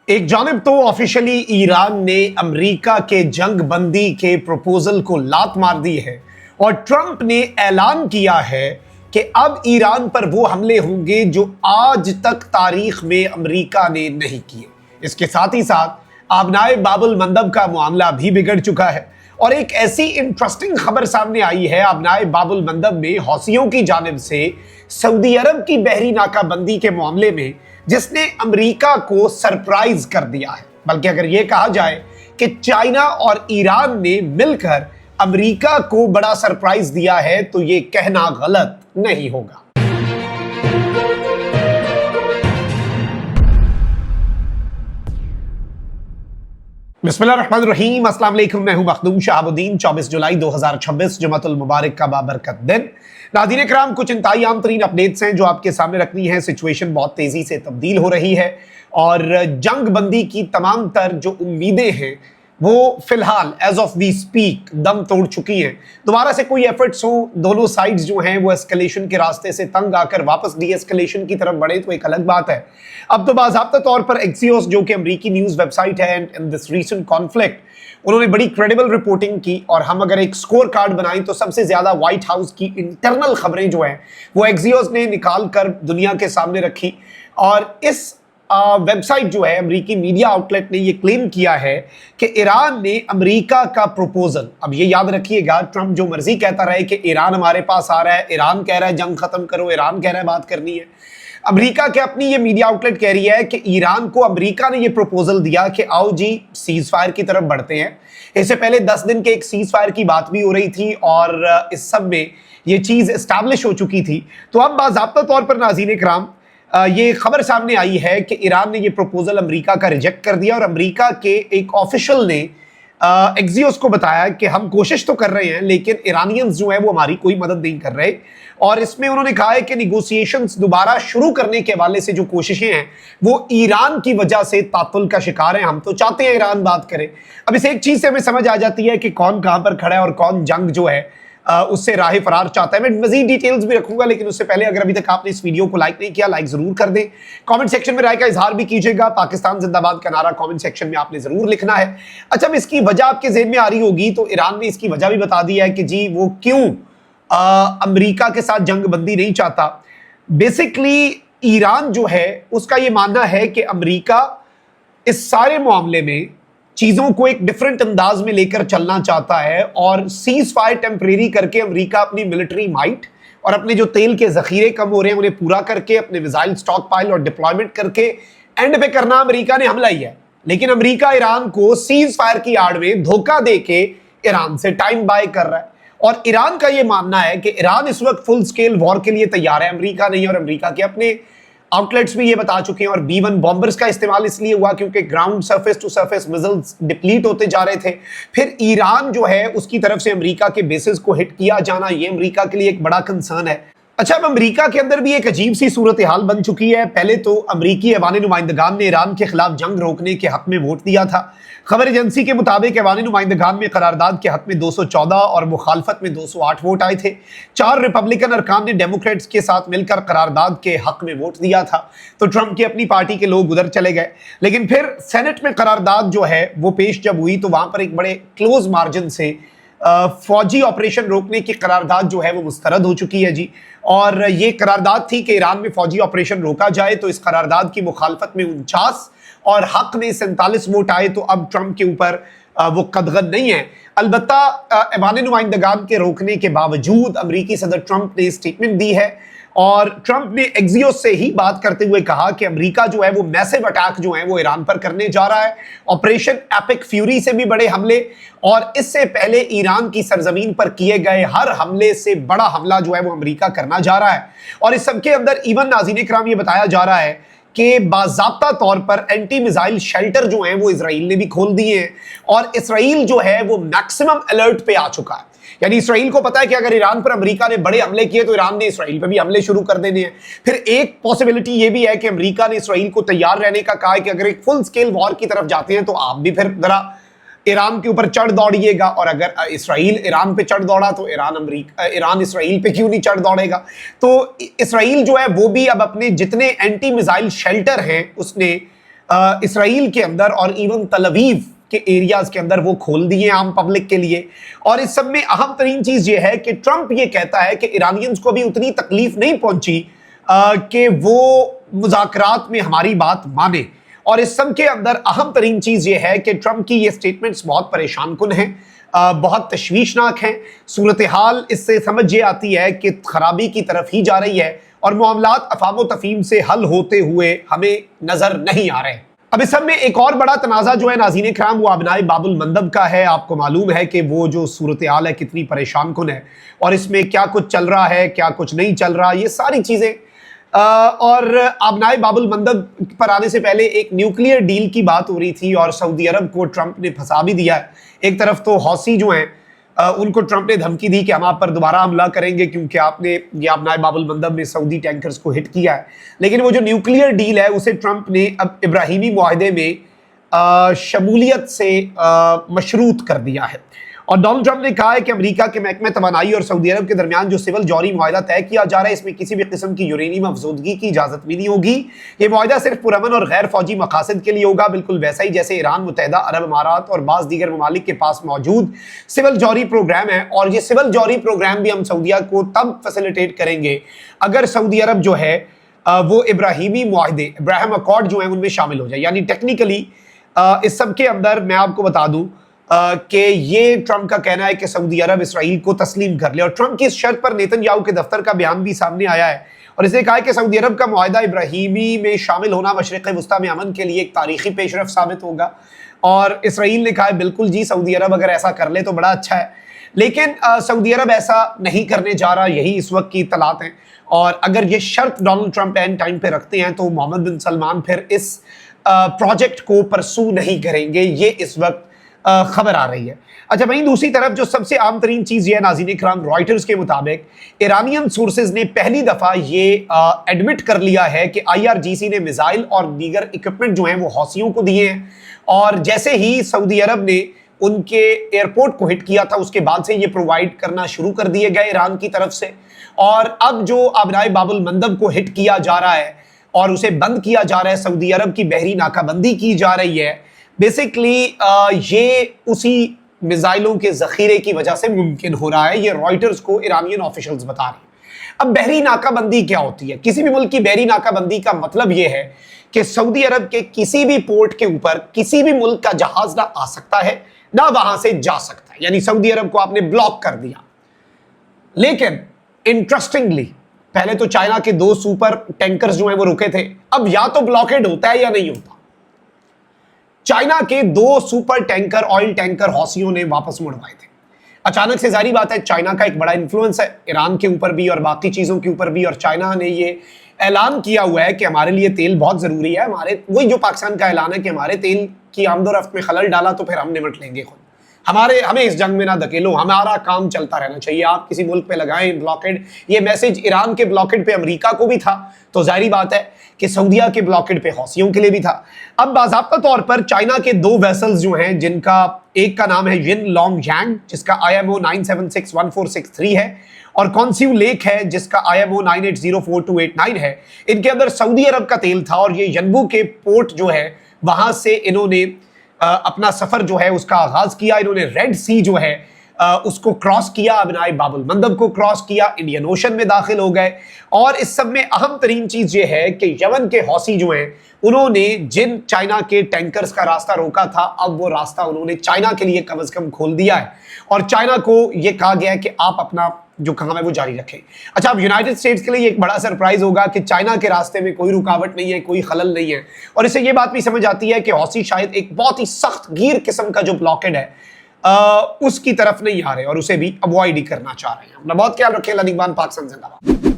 एक जानिब तो ऑफिशियली ईरान ने अमेरिका के जंग बंदी के प्रपोजल को लात मार दी है और ट्रंप ने ऐलान किया है कि अब ईरान पर वो हमले होंगे जो आज तक तारीख में अमेरिका ने नहीं किए। इसके साथ ही साथ आबनाए बाबुल मंदब का मामला भी बिगड़ चुका है और एक ऐसी इंटरेस्टिंग खबर सामने आई है आबनाए बाबुल मंदब में हौसियों की जानिब से सऊदी अरब की बहरी नाकाबंदी के मामले में, जिसने अमेरिका को सरप्राइज कर दिया है। बल्कि अगर यह कहा जाए कि चाइना और ईरान ने मिलकर अमेरिका को बड़ा सरप्राइज दिया है तो यह कहना गलत नहीं होगा। बिस्मिल्लाहिर्रहमानिर्रहीम, अस्सलाम वालेकुम। मैं हूं मखदूम शहाबुद्दीन। 24 जुलाई 2026 जुमातुल मुबारक का बाबरकत दिन। नाज़रीन इकराम, कुछ इंतहाई आम तरीन अपडेट्स हैं जो आपके सामने रखनी है। सिचुएशन बहुत तेजी से तब्दील हो रही है और जंग बंदी की तमाम तर जो उम्मीदें हैं वो फिलहाल एज ऑफ वी स्पीक दम तोड़ चुकी हैं। दोबारा से कोई एफर्ट्स हो, दोनों साइड्स जो हैं वो एस्केलेशन के रास्ते से तंग आकर वापस डी एस्केलेशन की तरफ बढ़े तो एक अलग बात है। अब तो बाज़ाब्ता तौर पर एक्सियोस, जो कि अमरीकी न्यूज़ वेबसाइट है, and in this recent conflict उन्होंने बड़ी क्रेडिबल रिपोर्टिंग की और हम अगर एक स्कोर कार्ड बनाएं तो सबसे ज्यादा व्हाइट हाउस की इंटरनल खबरें जो हैं वो एक्सियोस ने निकाल कर दुनिया के सामने रखी। और इस वेबसाइट जो है, अमेरिकी मीडिया आउटलेट ने ये क्लेम किया है कि ईरान ने अमेरिका का प्रपोजल, अब ये याद रखिएगा, ट्रंप जो मर्जी कहता रहे कि ईरान हमारे पास आ रहा है, ईरान कह रहा है जंग खत्म करो, ईरान कह रहा है बात करनी है, अमेरिका के अपनी ये मीडिया आउटलेट कह रही है कि ईरान को अमेरिका ने ये प्रपोजल दिया कि आओ जी सीज फायर की तरफ बढ़ते हैं। इससे पहले 10 दिन के एक सीज फायर की बात भी हो रही थी और इस सब में ये चीज एस्टैब्लिश हो चुकी थी। तो अब बाज़ाब्ता तौर पर नाज़रीन इकराम ये खबर सामने आई है कि ईरान ने ये प्रपोजल अमेरिका का रिजेक्ट कर दिया और अमेरिका के एक ऑफिशियल ने एक्सियोस को बताया कि हम कोशिश तो कर रहे हैं लेकिन ईरानियंस जो है वो हमारी कोई मदद नहीं कर रहे। और इसमें उन्होंने कहा है कि निगोशिएशंस दोबारा शुरू करने के हवाले से जो कोशिशें हैं वो ईरान की वजह से तातुल का शिकार हैं। हम तो चाहते हैं ईरान बात करे। अब इस एक चीज से हमें समझ आ जाती है कि कौन कहां पर खड़ा है और कौन जंग जो है उससे राह फरार चाहता है। मैं मजीद डिटेल्स भी रखूंगा, लेकिन उससे पहले अगर अभी तक आपने इस वीडियो को लाइक नहीं किया, लाइक जरूर कर दें। कमेंट सेक्शन में राय का इजहार भी कीजिएगा। पाकिस्तान जिंदाबाद का नारा कमेंट सेक्शन में आपने जरूर लिखना है। अच्छा, अब इसकी वजह आपके ज़हन में आ रही होगी तो ईरान ने इसकी वजह भी बता दी है कि जी वो क्यों अमेरिका के साथ जंग बंदी नहीं चाहता। बेसिकली ईरान जो है उसका ये मानना है कि अमेरिका इस सारे मामले में चीजों को एक डिफरेंट अंदाज में लेकर चलना चाहता है और सीज फायर टेम्परेरी करके अमेरिका अपनी मिलिट्री माइट और अपने जो तेल के जखीरे कम हो रहे हैं उन्हें पूरा करके अपने मिसाइल स्टॉक पाइल और डिप्लॉयमेंट करके एंड पे करना अमेरिका ने हमला ही है। लेकिन अमेरिका ईरान को सीज फायर की आड़ में धोखा देके ईरान से टाइम बाय कर रहा है और ईरान का यह मानना है कि ईरान इस वक्त फुल स्केल वॉर के लिए तैयार है, अमेरिका नहीं। और अमेरिका के अपने आउटलेट्स भी ये बता चुके हैं। और B-1 बॉम्बर्स का इस्तेमाल इसलिए हुआ क्योंकि ground surface to surface missiles deplete होते जा रहे थे। फिर ईरान जो है उसकी तरफ से अमेरिका के बेसिस को हिट किया जाना, ये अमेरिका के लिए एक बड़ा कंसर्न है। अच्छा, अब अमेरिका के अंदर भी एक अजीब सी सूरत हाल बन चुकी है। पहले तो अमेरिकी ऐवान नुमाइंदगान ने ईरान के खिलाफ जंग रोकने के हक में वोट दिया था। खबर एजेंसी के मुताबिक ऐवान नुमाइंदगान में करारदाद के हक में 214 और मुखालफत में 208 वोट आए थे। 4 रिपब्लिकन अरकान ने डेमोक्रेट्स के साथ मिलकर करारदाद के हक में वोट दिया था। तो ट्रंप की अपनी पार्टी के लोग उधर चले गए। लेकिन फिर सेनेट में करारदाद जो है वो पेश जब हुई तो वहां पर एक बड़े क्लोज मार्जिन से फौजी ऑपरेशन रोकने की करारदाद जो है वो मुस्तरद हो चुकी है जी। और ये करारदाद थी कि ईरान में फौजी ऑपरेशन रोका जाए। तो इस करारदाद की मुखालफत में 49 और हक में 47 वोट आए। तो अब ट्रंप के ऊपर वो कदगन नहीं है। अलबत्ता ऐवान नुमाइंदगान के रोकने के बावजूद अमेरिकी सदर ट्रंप ने स्टेटमेंट दी है और ट्रंप ने एक्सियोस से ही बात करते हुए कहा कि अमेरिका जो है वो मैसिव अटैक जो है वो ईरान पर करने जा रहा है, ऑपरेशन एपिक फ्यूरी से भी बड़े हमले और इससे पहले ईरान की सरजमीन पर किए गए हर हमले से बड़ा हमला जो है वो अमेरिका करना जा रहा है। और इस सबके अंदर इवन नाज़रीन इकराम ये बताया जा रहा है कि बाज़ाब्ता तौर पर एंटी मिसाइल शेल्टर जो हैं वो इजराइल ने भी खोल दिए हैं और इजराइल जो है वो मैक्सिमम अलर्ट पे आ चुका है। यानी इस्राइल को पता है कि अगर ईरान पर अमेरिका ने बड़े हमले किए तो ईरान ने इस्राइल पर भी हमले शुरू कर देने हैं। फिर एक पॉसिबिलिटी ये भी है कि अमेरिका ने इस्राइल को तैयार रहने का कहा है कि अगर एक फुल स्केल वॉर की तरफ जाते हैं तो आप भी फिर जरा ईरान के ऊपर चढ़ दौड़िएगा। और अगर इस्राइल ईरान पे चढ़ दौड़ा तो ईरान इस्राइल पे क्यों नहीं चढ़ दौड़ेगा। तो इस्राइल जो है वो भी अब अपने जितने एंटी मिसाइल शेल्टर हैं उसने इसराइल के अंदर और इवन तल अवीव के एरियाज के अंदर वो खोल दिए आम पब्लिक के लिए। और इस सब में अहम तरीन चीज ये है कि ट्रंप ये कहता है कि ईरानियंस को भी उतनी तकलीफ नहीं पहुंची कि वो मुज़ाकरात में हमारी बात माने। और इस सब के अंदर अहम तरीन चीज ये है कि ट्रंप की ये स्टेटमेंट्स बहुत परेशान कुन हैं, बहुत तशवीशनाक हैं। सूरत हाल इससे समझ ये आती है कि खराबी की तरफ ही जा रही है और मामलात अफाम तफहीम से हल होते हुए हमें नजर नहीं आ रहे। अब इस सब में एक और बड़ा तनाज़ा जो है नाज़रीन किराम वो अबनाए बाबुल मंदब का है। आपको मालूम है कि वो जो सूरत हाल है कितनी परेशान कुन है और इसमें क्या कुछ चल रहा है क्या कुछ नहीं चल रहा, ये सारी चीज़ें। और अबनाए बाबुल मंदब पर आने से पहले एक न्यूक्लियर डील की बात हो रही थी और सऊदी अरब को ट्रंप ने फंसा भी दिया है। एक तरफ तो हौसी जो हैं उनको ट्रंप ने धमकी दी कि हम आप पर दोबारा हमला करेंगे क्योंकि आपने ये अबनाए बाबुल मंदब में सऊदी टैंकर्स को हिट किया है। लेकिन वो जो न्यूक्लियर डील है उसे ट्रंप ने अब इब्राहिमी मुआहदे में शमूलियत से मशरूत कर दिया है। और डोनाल्ड ट्रंप ने कहा है कि अमेरिका के महकमे तवानाई और सऊदी अरब के दरमियान जो सिविल जौहरी मुआहदा तय किया जा रहा है इसमें किसी भी किस्म की यूरेनियम अफजोदगी की इजाजत भी नहीं होगी। ये मुआहदा सिर्फ पुरअमन और गैर फौजी मकासद के लिए होगा, बिल्कुल वैसा ही जैसे ईरान, मुत्तहिदा अरब अमारात और बाज़ दीगर ममालिक के पास मौजूद सिविल जौहरी प्रोग्राम है। और ये सिविल जौहरी प्रोग्राम भी हम सऊदिया को तब फैसिलिटेट करेंगे अगर सऊदी अरब जो है वो इब्राहिमी मुआहदे, इब्राहिम अकॉर्ड जो है उनमें शामिल हो जाए। यानी टेक्निकली इस सब के अंदर मैं आपको बता दूं कि ये ट्रंप का कहना है कि सऊदी अरब इसराइल को तस्लीम कर ले। और ट्रंप की इस शर्त पर नेतन्याहू के दफ्तर का बयान भी सामने आया है और इसने कहा है कि सऊदी अरब का मुआहदा इब्राहिमी में शामिल होना मशरिक़ वुस्ता में अमन के लिए एक तारीखी पेशरफ साबित होगा। और इसराइल ने कहा है बिल्कुल जी, सऊदी अरब अगर ऐसा कर ले तो बड़ा अच्छा है। लेकिन सऊदी अरब ऐसा नहीं करने जा रहा, यही इस वक्त की इत्तलात हैं। और अगर ये शर्त डोनाल्ड ट्रंप एंड टाइम पे रखते हैं तो मोहम्मद बिन सलमान फिर इस प्रोजेक्ट को परसू नहीं करेंगे, ये इस वक्त खबर आ रही है। अच्छा, वहीं दूसरी तरफ जो सबसे आम तरीन चीज ये है नाज़रीन इकराम, रॉयटर्स के मुताबिक ईरानियन सोर्सेज ने पहली दफा ये एडमिट कर लिया है कि IRGC ने मिसाइल और दीगर इक्विपमेंट जो हैं वो हौसियों को दिए हैं। और जैसे ही सऊदी अरब ने उनके एयरपोर्ट को हिट किया था उसके बाद से ये प्रोवाइड करना शुरू कर दिए गए ईरान की तरफ से। और अब जो अबनाए बाबुल मंदब को हिट किया जा रहा है और उसे बंद किया जा रहा है, सऊदी अरब की बहरी नाकाबंदी की जा रही है, बेसिकली ये उसी मिसाइलों के जखीरे की वजह से मुमकिन हो रहा है। ये रॉयटर्स को ईरानियन ऑफिशियल्स बता रहे हैं। अब बहरी नाकाबंदी क्या होती है? किसी भी मुल्क की बहरी नाकाबंदी का मतलब यह है कि सऊदी अरब के किसी भी पोर्ट के ऊपर किसी भी मुल्क का जहाज ना आ सकता है ना वहां से जा सकता है। यानी सऊदी अरब को आपने ब्लॉक कर दिया। लेकिन इंटरेस्टिंगली पहले तो चाइना के 2 सुपर टैंकर्स जो हैं वो रुके थे, अब या तो ब्लॉकेड होता है या नहीं होता। चाइना के 2 सुपर टैंकर, ऑयल टैंकर हौसियों ने वापस मुड़वाए थे। अचानक से जारी बात है, चाइना का एक बड़ा इन्फ्लुएंस है ईरान के ऊपर भी और बाकी चीजों के ऊपर भी। और चाइना ने ये ऐलान किया हुआ है कि हमारे लिए तेल बहुत जरूरी है। हमारे वही जो पाकिस्तान का ऐलान है कि हमारे तेल की आमदोरफ्त में खलल डाला तो फिर हम निपट लेंगे खुद, हमें इस जंग में ना धकेलो, हमारा काम चलता रहना चाहिए, आप किसी मुल्क पे लगाएं ब्लॉकेड। ये मैसेज ईरान के ब्लॉकेड पे अमेरिका को भी था, तो जाहिर बात है कि सऊदिया के ब्लॉकेड पे हौसियों के लिए भी था। अब बाज़ाब्ता तौर पर चाइना के 2 वेसल्स जो हैं, जिनका एक का नाम है यिन लॉन्ग यांग जिसका IMO 9761463 है और कॉन्स्यू लेक है जिसका IMO 9804289 है, इनके अंदर सऊदी अरब का तेल था। और ये यनबू के पोर्ट जो है वहां से इन्होंने अपना सफर जो है उसका आगाज किया। इन्होंने रेड सी जो है उसको क्रॉस किया, अबनाए बाबुल मंदब को क्रॉस किया, इंडियन ओशन में दाखिल हो गए। और इस सब में अहम तरीन चीज ये है कि यमन के हौसी जो हैं उन्होंने जिन चाइना के टैंकर्स का रास्ता रोका था, अब वो रास्ता उन्होंने चाइना के लिए कम से कम खोल दिया है। और चाइना को ये कहा गया है कि आप अपना जो काम है वो जारी रखें। अच्छा, अब यूनाइटेड स्टेट्स के लिए एक बड़ा सरप्राइज होगा कि चाइना के रास्ते में कोई रुकावट नहीं है, कोई खलल नहीं है। और इससे ये बात भी समझ आती है कि हौसी शायद एक बहुत ही सख्त गिर किस्म का जो ब्लॉकेड है उसकी तरफ नहीं आ रहे और उसे भी अवॉइड ही करना चाह रहे हैं। अपना बहुत ख्याल रखें। निगरान पाकिस्तान जिंदाबाद।